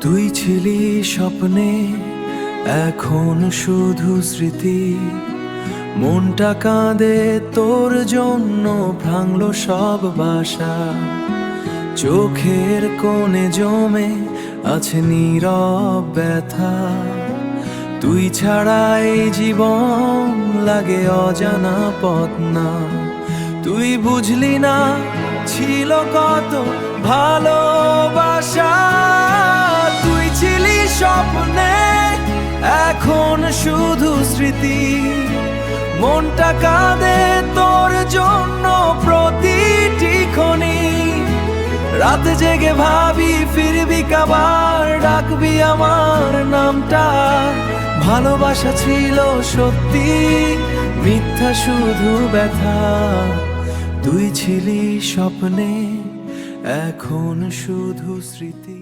তুই ছিলি স্বপ্নে, এখন শুধু স্মৃতি। মনটা কাঁদে তোর জন্য, ভাঙলো সব বাসা। চোখের কোণে জমে আছে নীরব ব্যথা। তুই ছাড়া এই জীবন লাগে অজানা পথ না। তুই বুঝলি না ছিল কত ভালোবাসা। তুই ছিলি স্বপ্নে, এখন শুধু স্মৃতি। মনটা কাঁদে তোর জন্য প্রতিটি ক্ষণে। রাতে জেগে ভাবি ফিরবি কাবার, ডাকবি আমার নামটা। ভালোবাসা ছিল সত্যি, মিথ্যা শুধু ব্যথা। তুই ছিলি স্বপ্নে, এখন শুধু স্মৃতি।